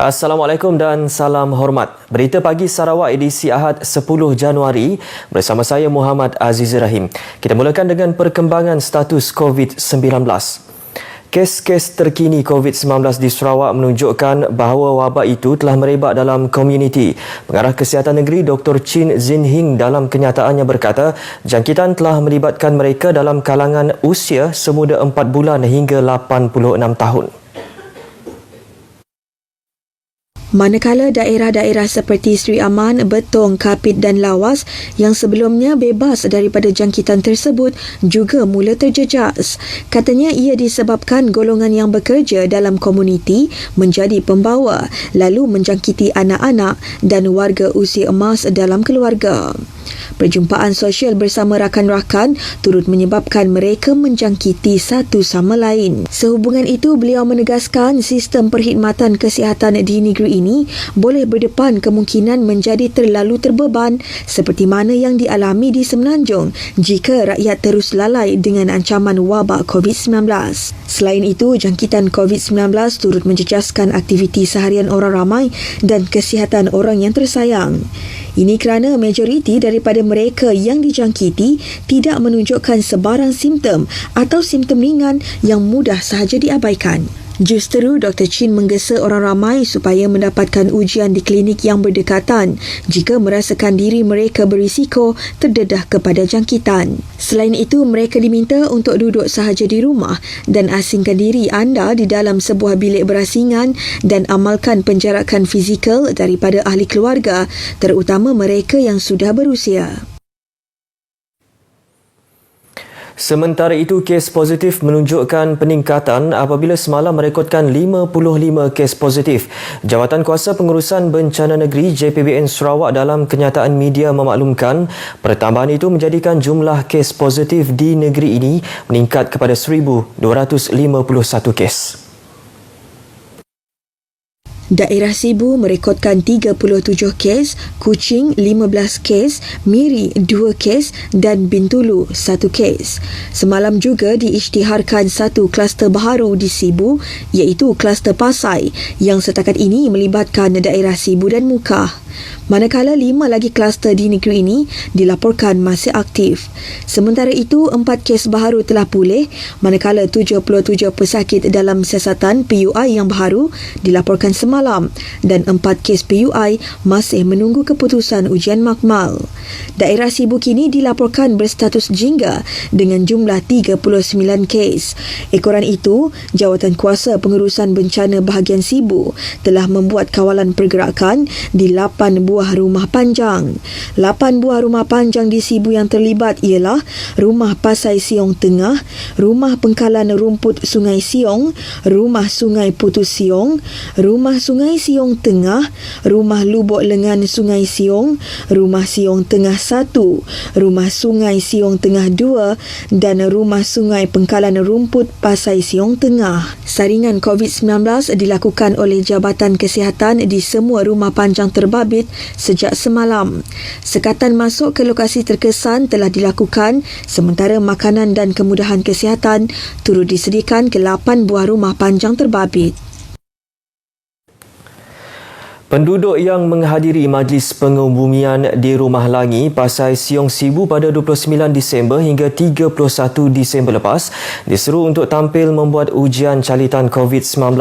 Assalamualaikum dan salam hormat. Berita Pagi Sarawak edisi Ahad 10 Januari bersama saya Muhammad Aziz Rahim. Kita mulakan dengan perkembangan status COVID-19. Kes-kes terkini COVID-19 di Sarawak menunjukkan bahawa wabak itu telah merebak dalam komuniti. Pengarah Kesihatan Negeri Dr. Chin Zin Hing dalam kenyataannya berkata, jangkitan telah melibatkan mereka dalam kalangan usia semuda 4 bulan hingga 86 tahun. Manakala daerah-daerah seperti Seri Aman, Betong, Kapit dan Lawas yang sebelumnya bebas daripada jangkitan tersebut juga mula terjejas. Katanya ia disebabkan golongan yang bekerja dalam komuniti menjadi pembawa lalu menjangkiti anak-anak dan warga usia emas dalam keluarga. Perjumpaan sosial bersama rakan-rakan turut menyebabkan mereka menjangkiti satu sama lain. Sehubungan itu, beliau menegaskan sistem perkhidmatan kesihatan di negeri ini boleh berdepan kemungkinan menjadi terlalu terbeban seperti mana yang dialami di Semenanjung jika rakyat terus lalai dengan ancaman wabak COVID-19. Selain itu, jangkitan COVID-19 turut menjejaskan aktiviti seharian orang ramai dan kesihatan orang yang tersayang. Ini kerana majoriti daripada mereka yang dijangkiti tidak menunjukkan sebarang simptom atau simptom ringan yang mudah sahaja diabaikan. Justeru Dr. Chin menggesa orang ramai supaya mendapatkan ujian di klinik yang berdekatan jika merasakan diri mereka berisiko terdedah kepada jangkitan. Selain itu, mereka diminta untuk duduk sahaja di rumah dan asingkan diri anda di dalam sebuah bilik berasingan dan amalkan penjarakan fizikal daripada ahli keluarga, terutama mereka yang sudah berusia. Sementara itu, kes positif menunjukkan peningkatan apabila semalam merekodkan 55 kes positif. Jawatan Kuasa Pengurusan Bencana Negeri JPBN Sarawak dalam kenyataan media memaklumkan pertambahan itu menjadikan jumlah kes positif di negeri ini meningkat kepada 1,251 kes. Daerah Sibu merekodkan 37 kes, Kuching 15 kes, Miri 2 kes dan Bintulu 1 kes. Semalam juga diisytiharkan satu kluster baharu di Sibu iaitu kluster Pasai yang setakat ini melibatkan daerah Sibu dan Mukah. Manakala 5 lagi kluster di negeri ini dilaporkan masih aktif. Sementara itu, 4 kes baharu telah pulih, manakala 77 pesakit dalam siasatan PUI yang baharu dilaporkan semalam dan 4 kes PUI masih menunggu keputusan ujian makmal. Daerah Sibu kini dilaporkan berstatus jingga dengan jumlah 39 kes. Ekoran itu, Jawatan Kuasa Pengurusan Bencana Bahagian Sibu telah membuat kawalan pergerakan di 8 buah rumah panjang. 8 buah rumah panjang di Sibu yang terlibat ialah Rumah Pasai Siong Tengah, Rumah Pengkalan Rumput Sungai Siong, Rumah Sungai Putus Siong, Rumah Sungai Siong Tengah, Rumah Lubuk Lengan Sungai Siong, Rumah Siong Tengah 1, Rumah Sungai Siong Tengah 2 dan Rumah Sungai Pengkalan Rumput Pasai Siong Tengah. Saringan COVID-19 dilakukan oleh Jabatan Kesihatan di semua rumah panjang terbabit sejak semalam. Sekatan masuk ke lokasi terkesan telah dilakukan sementara makanan dan kemudahan kesihatan turut disediakan ke 8 buah rumah panjang terbabit. Penduduk yang menghadiri majlis pengubumian di Rumah Langi, Pasai Siong Sibu pada 29 Disember hingga 31 Disember lepas diseru untuk tampil membuat ujian calitan COVID-19.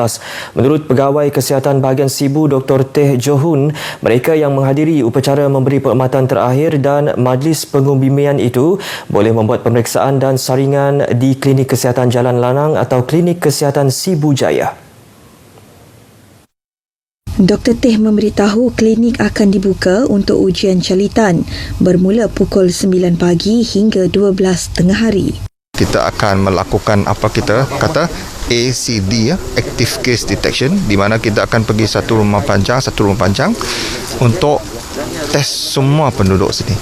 Menurut Pegawai Kesihatan Bahagian Sibu Dr. Teh Johun, mereka yang menghadiri upacara memberi perkhidmatan terakhir dan majlis pengubumian itu boleh membuat pemeriksaan dan saringan di Klinik Kesihatan Jalan Lanang atau Klinik Kesihatan Sibu Jaya. Dr. Teh memberitahu klinik akan dibuka untuk ujian calitan bermula pukul 9 pagi hingga 12 tengah hari. Kita akan melakukan apa kita kata ACD, Active Case Detection, di mana kita akan pergi satu rumah panjang untuk test semua penduduk sini.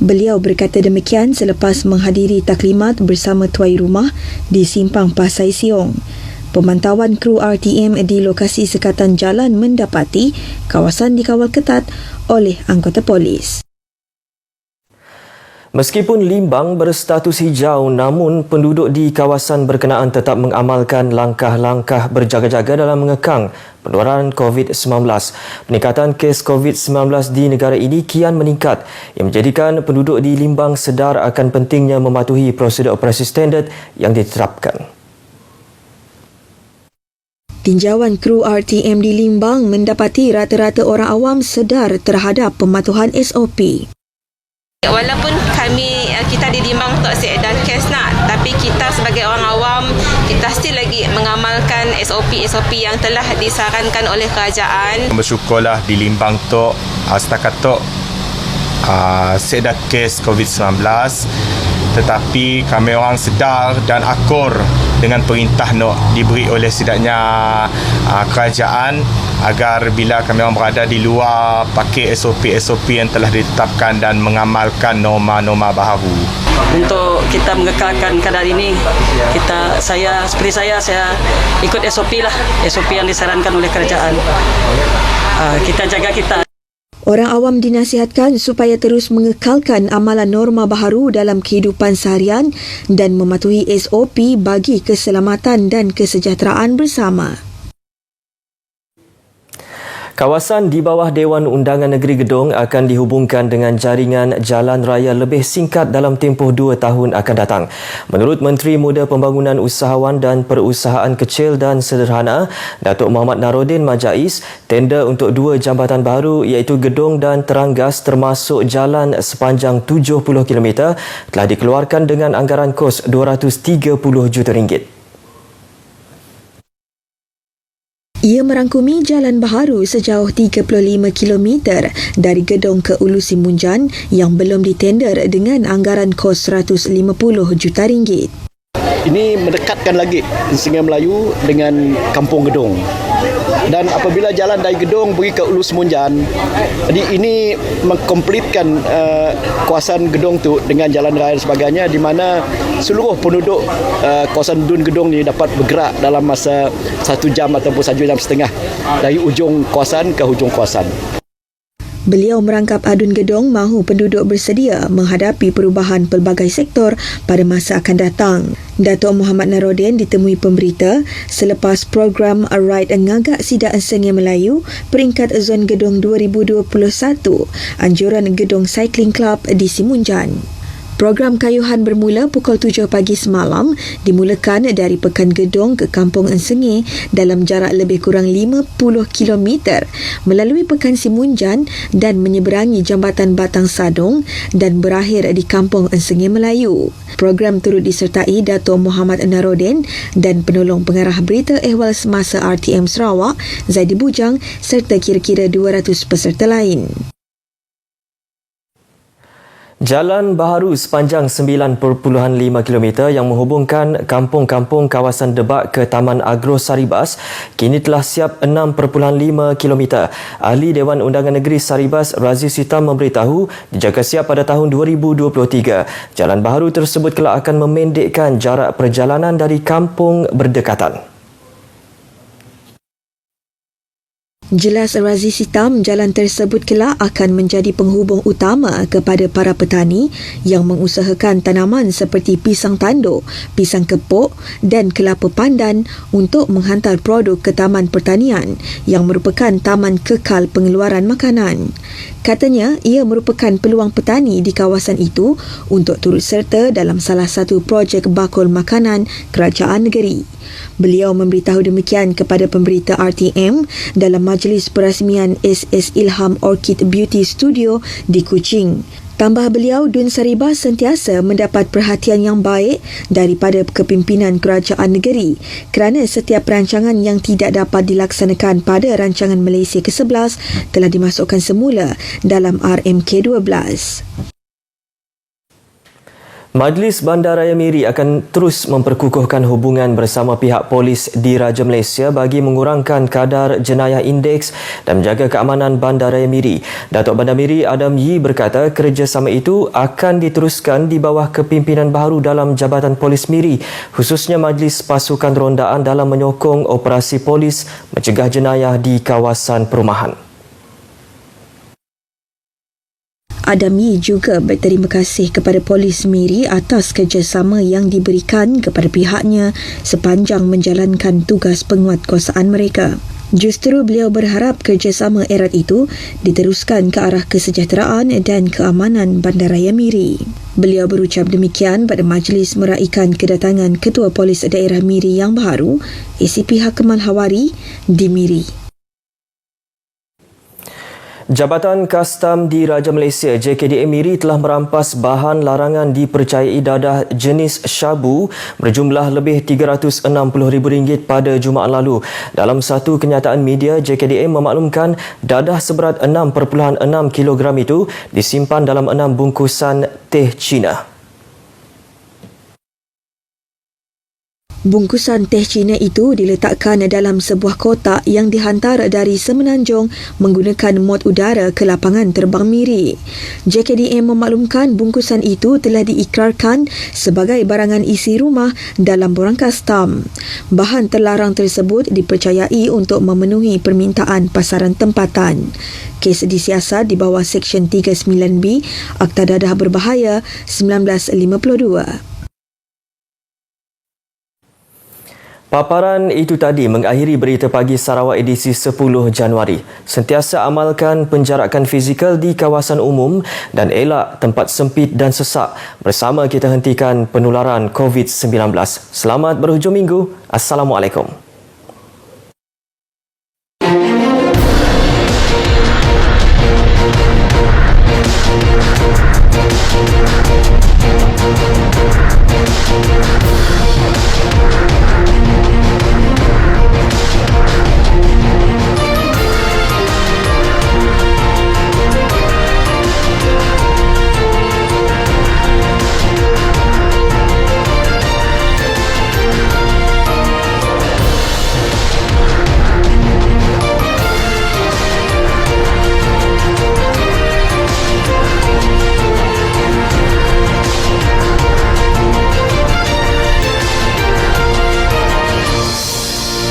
Beliau berkata demikian selepas menghadiri taklimat bersama tuai rumah di Simpang Pasai Siong. Pemantauan kru RTM di lokasi sekatan jalan mendapati kawasan dikawal ketat oleh anggota polis. Meskipun Limbang berstatus hijau, namun penduduk di kawasan berkenaan tetap mengamalkan langkah-langkah berjaga-jaga dalam mengekang penularan COVID-19. Peningkatan kes COVID-19 di negara ini kian meningkat yang menjadikan penduduk di Limbang sedar akan pentingnya mematuhi prosedur operasi standard yang ditetapkan. Tinjauan kru RTM di Limbang mendapati rata-rata orang awam sedar terhadap pematuhan SOP. Walaupun kita di Limbang tak seedar kes nak, tapi kita sebagai orang awam, kita still lagi mengamalkan SOP yang telah disarankan oleh kerajaan. Bersyukurlah di Limbang tu setakat tu seedar kes COVID-19, tetapi kami orang sedar dan akur dengan perintah diberi oleh setidaknya kerajaan agar bila kami orang berada di luar pakai SOP yang telah ditetapkan dan mengamalkan norma-norma baharu. Untuk kita mengekalkan kadar ini, saya ikut SOP yang disarankan oleh kerajaan. Kita jaga kita. Orang awam dinasihatkan supaya terus mengekalkan amalan norma baharu dalam kehidupan seharian dan mematuhi SOP bagi keselamatan dan kesejahteraan bersama. Kawasan di bawah Dewan Undangan Negeri Gedong akan dihubungkan dengan jaringan jalan raya lebih singkat dalam tempoh 2 tahun akan datang. Menurut Menteri Muda Pembangunan Usahawan dan Perusahaan Kecil dan Sederhana, Datuk Mohamed Narudin Majais, tender untuk 2 jambatan baru iaitu Gedong dan Teranggas termasuk jalan sepanjang 70 km telah dikeluarkan dengan anggaran kos RM230 juta. Ia merangkumi jalan baharu sejauh 35 km dari Gedong ke Ulu Simunjan yang belum ditender dengan anggaran kos RM150 juta. Ini mendekatkan lagi Sungai Melayu dengan Kampung Gedong. Dan apabila jalan dari Gedong pergi ke Ulu Semunjan, jadi ini mengkomplitkan kawasan Gedong tu dengan jalan raya dan sebagainya, di mana seluruh penduduk kawasan Dun Gedong ni dapat bergerak dalam masa 1 jam ataupun 1 jam setengah dari ujung kawasan ke hujung kawasan. Beliau merangkap adun Gedong mahu penduduk bersedia menghadapi perubahan pelbagai sektor pada masa akan datang. Datuk Mohamed Narudin ditemui pemberita selepas program Ride Ngagak Sidaan Sungai Melayu peringkat Zon Gedong 2021, anjuran Gedong Cycling Club di Simunjan. Program kayuhan bermula pukul 7 pagi semalam dimulakan dari Pekan Gedong ke Kampung Ensenge dalam jarak lebih kurang 50 km melalui Pekan Simunjan dan menyeberangi Jambatan Batang Sadong dan berakhir di Kampung Ensenge Melayu. Program turut disertai Datuk Mohamed Narudin dan penolong pengarah berita ehwal semasa RTM Sarawak, Zaidi Bujang serta kira-kira 200 peserta lain. Jalan baharu sepanjang 9.5 km yang menghubungkan kampung-kampung kawasan Debak ke Taman Agro Saribas kini telah siap 6.5 km. Ahli Dewan Undangan Negeri Saribas, Raziz Hitam memberitahu dijangka siap pada tahun 2023. Jalan baharu tersebut kelak akan memendekkan jarak perjalanan dari kampung berdekatan. Jelas Raziz Hitam, jalan tersebut kelak akan menjadi penghubung utama kepada para petani yang mengusahakan tanaman seperti pisang tanduk, pisang kepok dan kelapa pandan untuk menghantar produk ke taman pertanian yang merupakan taman kekal pengeluaran makanan. Katanya, ia merupakan peluang petani di kawasan itu untuk turut serta dalam salah satu projek bakul makanan kerajaan negeri. Beliau memberitahu demikian kepada pemberita RTM dalam majlis perasmian SS Ilham Orchid Beauty Studio di Kuching. Tambah beliau, Dun Saribas sentiasa mendapat perhatian yang baik daripada kepimpinan kerajaan negeri kerana setiap rancangan yang tidak dapat dilaksanakan pada rancangan Malaysia ke-11 telah dimasukkan semula dalam RMK-12. Majlis Bandaraya Miri akan terus memperkukuhkan hubungan bersama pihak polis di Raja Malaysia bagi mengurangkan kadar jenayah indeks dan menjaga keamanan Bandaraya Miri. Datuk Bandar Miri Adam Yee berkata kerjasama itu akan diteruskan di bawah kepimpinan baru dalam Jabatan Polis Miri, khususnya Majlis Pasukan Rondaan dalam menyokong operasi polis mencegah jenayah di kawasan perumahan. Adami juga berterima kasih kepada Polis Miri atas kerjasama yang diberikan kepada pihaknya sepanjang menjalankan tugas penguatkuasaan mereka. Justru beliau berharap kerjasama erat itu diteruskan ke arah kesejahteraan dan keamanan Bandaraya Miri. Beliau berucap demikian pada majlis meraikan kedatangan Ketua Polis Daerah Miri yang baru, ACP Hakemal Hawari di Miri. Jabatan Kastam di Raja Malaysia JKDA Miri telah merampas bahan larangan dipercayai dadah jenis syabu berjumlah lebih RM360,000 pada Jumaat lalu. Dalam satu kenyataan media, JKDA memaklumkan dadah seberat 6.6 kilogram itu disimpan dalam 6 bungkusan teh Cina. Bungkusan teh Cina itu diletakkan dalam sebuah kotak yang dihantar dari Semenanjung menggunakan mod udara ke lapangan terbang Miri. JKDA memaklumkan bungkusan itu telah diikrarkan sebagai barangan isi rumah dalam borang kastam. Bahan terlarang tersebut dipercayai untuk memenuhi permintaan pasaran tempatan. Kes disiasat di bawah Seksyen 39B Akta Dadah Berbahaya 1952. Paparan itu tadi mengakhiri Berita Pagi Sarawak edisi 10 Januari. Sentiasa amalkan penjarakan fizikal di kawasan umum dan elak tempat sempit dan sesak. Bersama kita hentikan penularan COVID-19. Selamat berhujung minggu. Assalamualaikum.